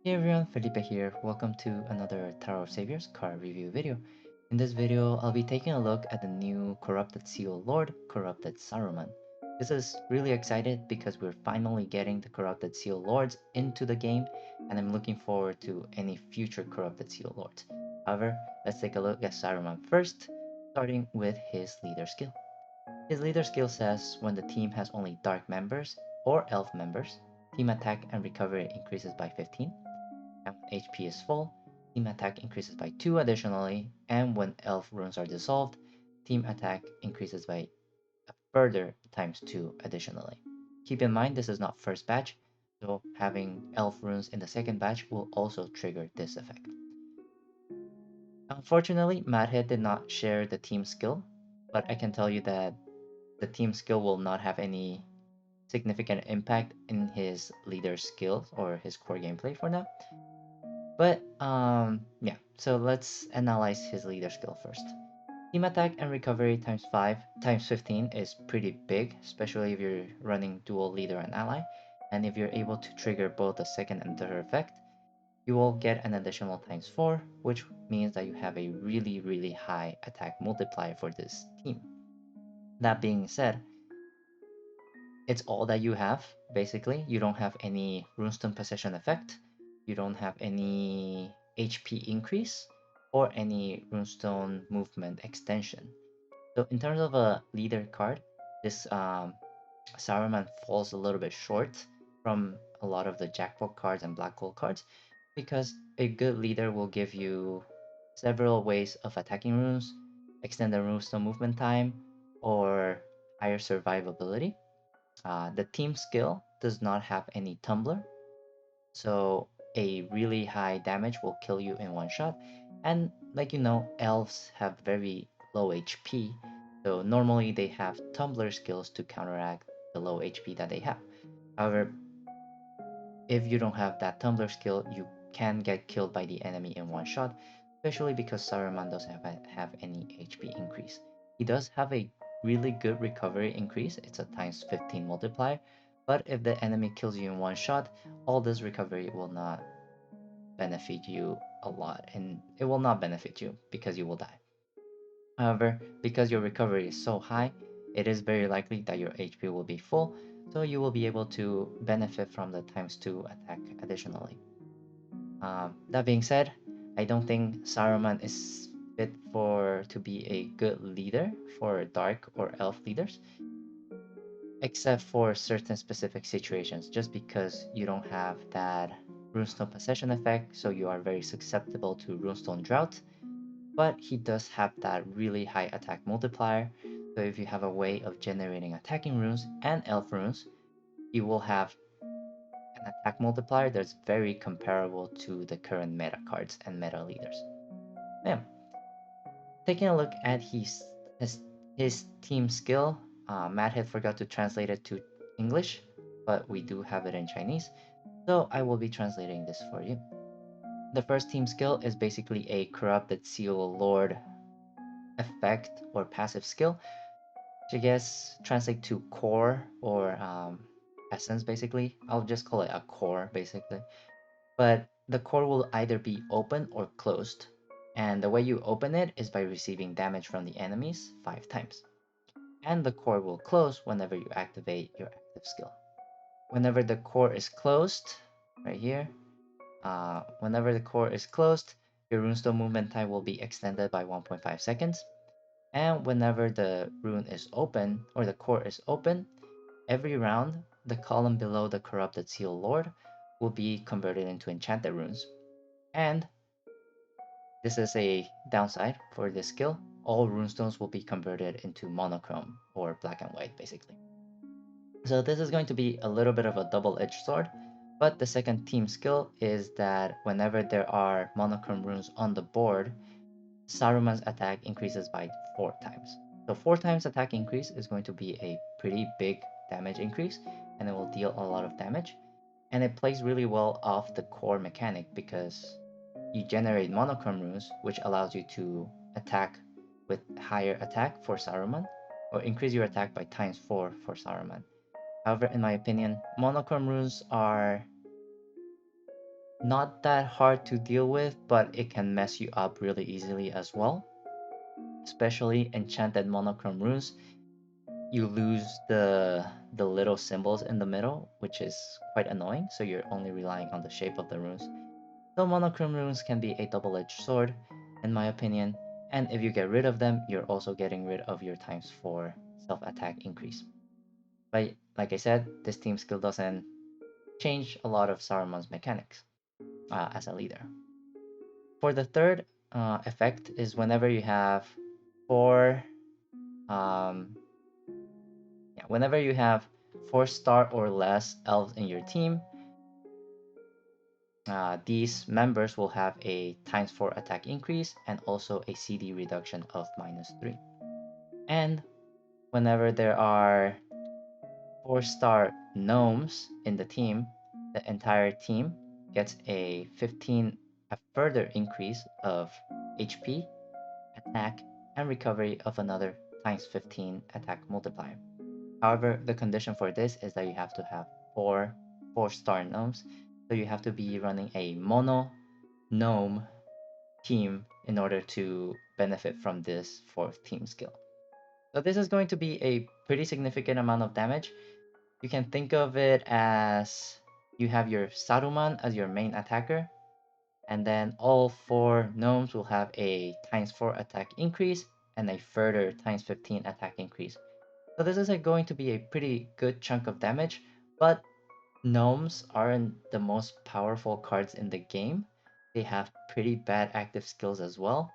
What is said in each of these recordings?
Hey everyone, Felipe here. Welcome to another Tower of Saviors card review video. In this video, I'll be taking a look at the new Corrupted Seal Lord, Corrupted Saruman. This is really excited because we're finally getting the Corrupted Seal Lords into the game, and I'm looking forward to any future Corrupted Seal Lords. However, let's take a look at Saruman first, starting with his leader skill. His leader skill says when the team has only dark members or elf members, team attack and recovery increases by 15. And when HP is full, team attack increases by 2 additionally, and when elf runes are dissolved, team attack increases by a further times 2 additionally. Keep in mind this is not first batch, so having elf runes in the second batch will also trigger this effect. Unfortunately, Madhead did not share the team skill, but I can tell you that the team skill will not have any significant impact in his leader skills or his core gameplay for now. But yeah, so let's analyze his leader skill first. Team attack and recovery times 5 times 15 is pretty big, especially if you're running dual leader and ally. And if you're able to trigger both the second and third effect, you will get an additional times 4, which means that you have a really high attack multiplier for this team. That being said, it's all that you have, basically. You don't have any runestone possession effect, you don't have any HP increase, or any runestone movement extension. So in terms of a leader card, this Saruman falls a little bit short from a lot of the jackpot cards and black hole cards, because a good leader will give you several ways of attacking runes, extended runestone movement time, or higher survivability. The team skill does not have any tumbler, so a really high damage will kill you in one shot. And like you know, elves have very low HP, so normally they have tumbler skills to counteract the low HP that they have. However, if you don't have that tumbler skill, you can get killed by the enemy in one shot, especially because Saruman doesn't have any HP increase. He does have a really good recovery increase, it's a times 15 multiplier, but if the enemy kills you in one shot, all this recovery will not benefit you a lot, and it will not benefit you because you will die. However, because your recovery is so high, it is very likely that your HP will be full, so you will be able to benefit from the times 2 attack additionally. That being said, I don't think Saruman is fit for to be a good leader for dark or elf leaders, except for certain specific situations, just because you don't have that runestone possession effect, so you are very susceptible to runestone drought. But he does have that really high attack multiplier, so if you have a way of generating attacking runes and elf runes, you will have an attack multiplier that's very comparable to the current meta cards and meta leaders. Yeah. Taking a look at his, his team skill, Matt had forgot to translate it to English, but we do have it in Chinese, so I will be translating this for you. The first team skill is basically a Corrupted Seal Lord effect or passive skill, which I guess translate to core or essence basically. I'll just call it a core basically. But the core will either be open or closed. And the way you open it is by receiving damage from the enemies 5 times. And the core will close whenever you activate your active skill. Whenever the core is closed, right here, whenever the core is closed, your runestone movement time will be extended by 1.5 seconds. And whenever the rune is open, or the core is open, every round, the column below the Corrupted Seal Lord will be converted into enchanted runes. And this is a downside for this skill. All runestones will be converted into monochrome or black and white basically. So this is going to be a little bit of a double-edged sword, but the second team skill is that whenever there are monochrome runes on the board, Saruman's attack increases by 4 times. So 4 times attack increase is going to be a pretty big damage increase, and it will deal a lot of damage. And it plays really well off the core mechanic because you generate monochrome runes, which allows you to attack with higher attack for Saruman, or increase your attack by times 4 for Saruman. However, in my opinion, monochrome runes are Not that hard to deal with, but it can mess you up really easily as well. Especially enchanted monochrome runes, you lose the little symbols in the middle, which is quite annoying. So you're only relying on the shape of the runes. So monochrome runes can be a double-edged sword, in my opinion. And if you get rid of them, you're also getting rid of your times 4 self-attack increase. But like I said, this team skill doesn't change a lot of Saruman's mechanics as a leader. For the third effect is whenever you have four, um, yeah, whenever you have 4-star or less elves in your team, these members will have a times 4 attack increase and also a CD reduction of -3. And whenever there are 4-star gnomes in the team, the entire team gets a further increase of HP, attack, and recovery of another times 15 attack multiplier. However, the condition for this is that you have to have four-star gnomes. So you have to be running a mono gnome team in order to benefit from this fourth team skill. So this is going to be a pretty significant amount of damage. You can think of it as you have your Saruman as your main attacker, and then all 4 gnomes will have a times 4 attack increase and a further times 15 attack increase. So this is going to be a pretty good chunk of damage, but gnomes aren't the most powerful cards in the game. They have pretty bad active skills as well.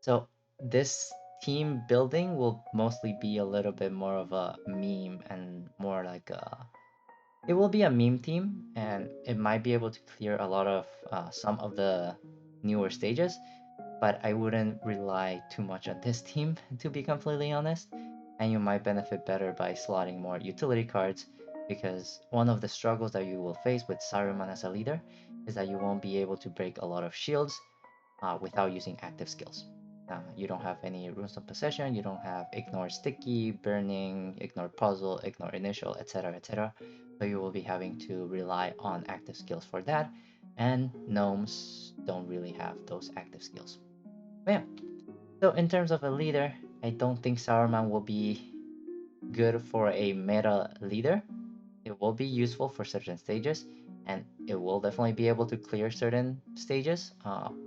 So this team building will mostly be a little bit more of a meme and more like it will be a meme team, and it might be able to clear a lot of some of the newer stages, but I wouldn't rely too much on this team to be completely honest. And you might benefit better by slotting more utility cards, because one of the struggles that you will face with Saruman as a leader is that you won't be able to break a lot of shields without using active skills. You don't have any runes of possession, you don't have ignore sticky, burning, ignore puzzle, ignore initial, etc. etc. So you will be having to rely on active skills for that, and gnomes don't really have those active skills. But yeah, so in terms of a leader, I don't think Saruman will be good for a meta leader. It will be useful for certain stages, and it will definitely be able to clear certain stages,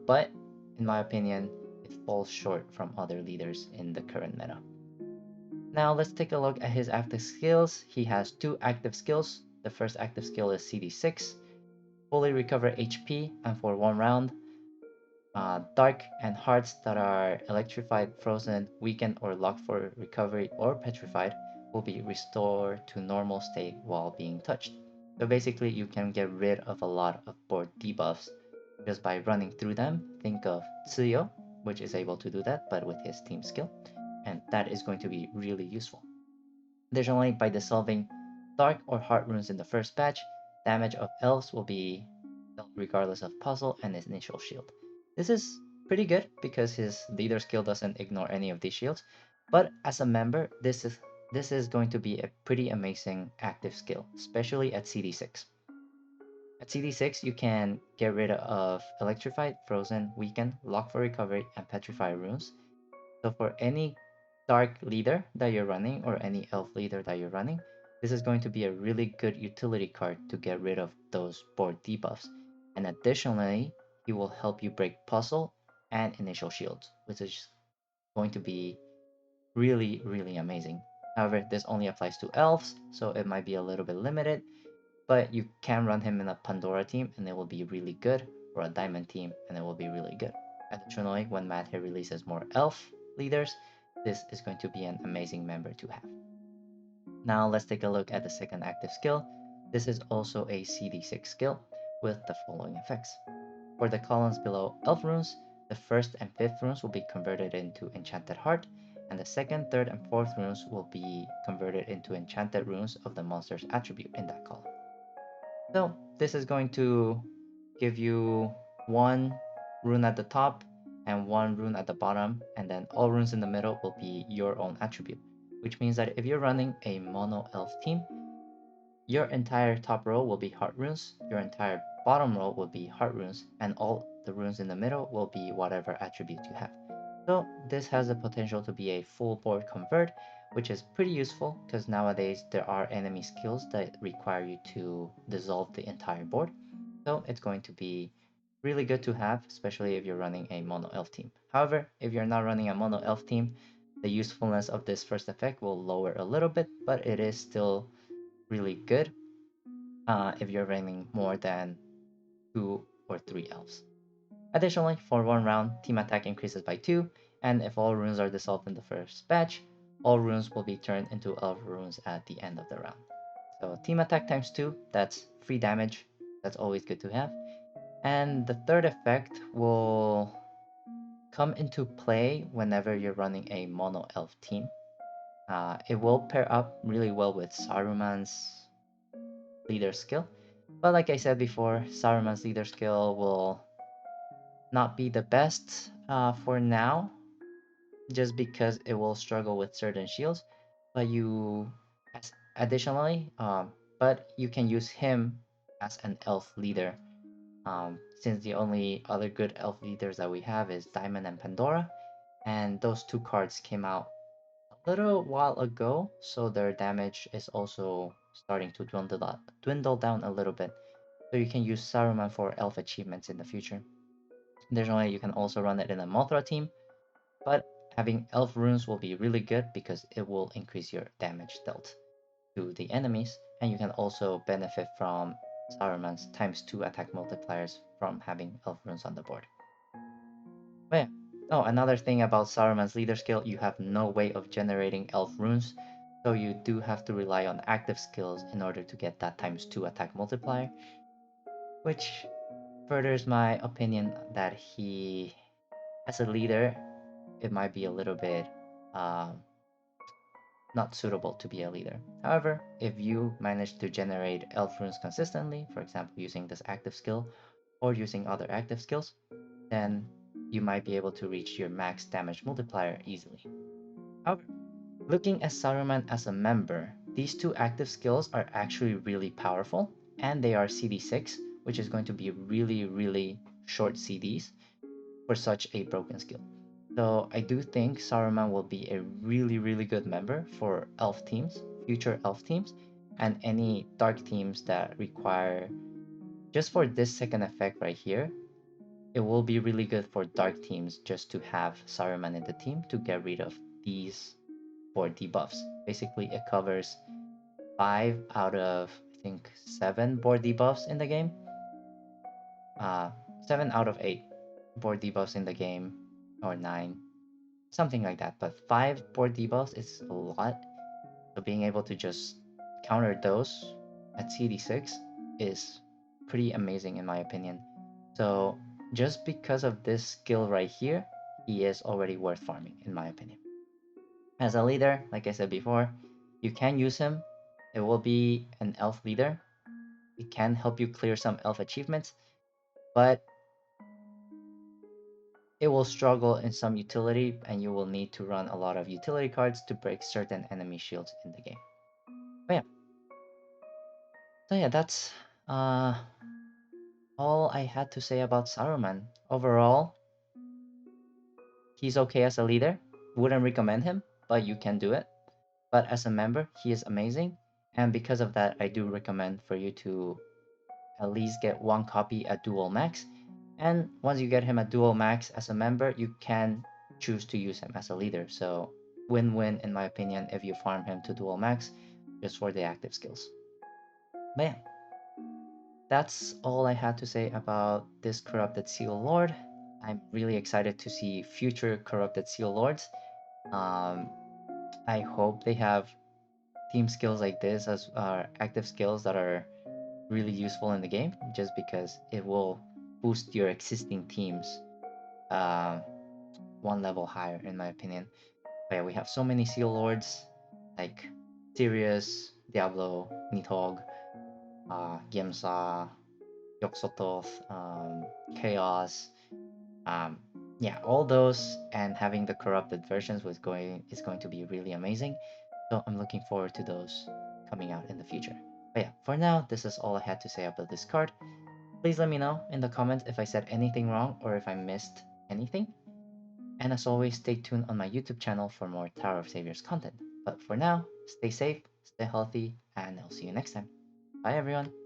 but in my opinion, it falls short from other leaders in the current meta. Now let's take a look at his active skills. He has 2 active skills. The first active skill is CD6, fully recover HP, and for 1 round, dark and hearts that are electrified, frozen, weakened, or locked for recovery or petrified will be restored to normal state while being touched. So basically, you can get rid of a lot of board debuffs just by running through them. Think of Tsuyo, which is able to do that, but with his team skill, and that is going to be really useful. Additionally, by dissolving dark or heart runes in the first batch, damage of elves will be dealt regardless of puzzle and his initial shield. This is pretty good because his leader skill doesn't ignore any of these shields, but as a member, this is going to be a pretty amazing active skill, especially at CD6. At CD6, you can get rid of Electrified, Frozen, Weaken, Lock for Recovery, and Petrify runes. So for any dark leader that you're running or any elf leader that you're running, this is going to be a really good utility card to get rid of those board debuffs. And additionally, he will help you break puzzle and initial shields, which is going to be really, really amazing. However, this only applies to elves, so it might be a little bit limited, but you can run him in a Pandora team and it will be really good, or a Diamond team and it will be really good. Additionally, when Mad Hair releases more elf leaders, this is going to be an amazing member to have. Now let's take a look at the second active skill. This is also a CD6 skill with the following effects. For the columns below elf runes, the first and fifth runes will be converted into enchanted heart, and the second, third, and fourth runes will be converted into enchanted runes of the monster's attribute in that column. So this is going to give you 1 rune at the top and 1 rune at the bottom, and then all runes in the middle will be your own attribute, which means that if you're running a mono elf team, your entire top row will be heart runes, your entire bottom row will be heart runes, and all the runes in the middle will be whatever attribute you have. So this has the potential to be a full board convert, which is pretty useful because nowadays there are enemy skills that require you to dissolve the entire board. So it's going to be really good to have, especially if you're running a mono elf team. However, if you're not running a mono elf team, the usefulness of this first effect will lower a little bit, but it is still really good if you're running more than 2 or 3 elves. Additionally, for 1 round, team attack increases by 2, and if all runes are dissolved in the first batch, all runes will be turned into elf runes at the end of the round. So team attack times 2, that's free damage, that's always good to have. And the third effect will come into play whenever you're running a mono elf team. It will pair up really well with Saruman's leader skill. But like I said before, Saruman's leader skill will not be the best for now, just because it will struggle with certain shields. But additionally, but you can use him as an elf leader. Since the only other good elf leaders that we have is Diamond and Pandora, and those two cards came out a little while ago, so their damage is also starting to dwindle down a little bit. So you can use Saruman for elf achievements in the future. Additionally, you can also run it in a Mothra team, but having elf runes will be really good because it will increase your damage dealt to the enemies, and you can also benefit from Saruman's times 2 attack multipliers from having elf runes on the board. But yeah. Oh, another thing about Saruman's leader skill, you have no way of generating elf runes, so you do have to rely on active skills in order to get that times 2 attack multiplier, which furthers my opinion that he, as a leader, it might be a little bit um, not suitable to be a leader. However, if you manage to generate elf runes consistently, for example, using this active skill or using other active skills, then you might be able to reach your max damage multiplier easily. However, looking at Saruman as a member, these two active skills are actually really powerful, and they are CD6, which is going to be really, really short CDs for such a broken skill. So I do think Saruman will be a really, really good member for elf teams, future elf teams, and any dark teams that require, just for this second effect right here, it will be really good for dark teams just to have Saruman in the team to get rid of these 4 debuffs. Basically, it covers 5 out of, I think, 7 board debuffs in the game. Uh, 7 out of 8 board debuffs in the game, or 9, something like that. But 5 board debuffs is a lot. So being able to just counter those at CD6 is pretty amazing in my opinion. So just because of this skill right here, he is already worth farming in my opinion. As a leader, like I said before, you can use him. It will be an elf leader. It can help you clear some elf achievements, but it will struggle in some utility and you will need to run a lot of utility cards to break certain enemy shields in the game. But yeah. So yeah, that's uh all I had to say about Saruman. Overall, he's okay as a leader. Wouldn't recommend him, but you can do it. But as a member, he is amazing. And because of that, I do recommend for you to at least get 1 copy at dual max. And once you get him at dual max as a member, you can choose to use him as a leader. So win-win in my opinion if you farm him to dual max just for the active skills. But yeah, that's all I had to say about this Corrupted Seal Lord. I'm really excited to see future Corrupted Seal Lords. Um, I hope they have team skills like this as active skills that are really useful in the game, just because it will boost your existing teams uh, 1 level higher, in my opinion. But yeah, we have so many Seal Lords like Sirius, Diablo, Nidhogg, Gemsa, Yogg-Sothoth, Chaos, um, yeah, all those, and having the corrupted versions is going to be really amazing. So I'm looking forward to those coming out in the future. But yeah, for now, this is all I had to say about this card. Please let me know in the comments if I said anything wrong or if I missed anything. And as always, stay tuned on my YouTube channel for more Tower of Saviors content. But for now, stay safe, stay healthy, and I'll see you next time. Bye everyone!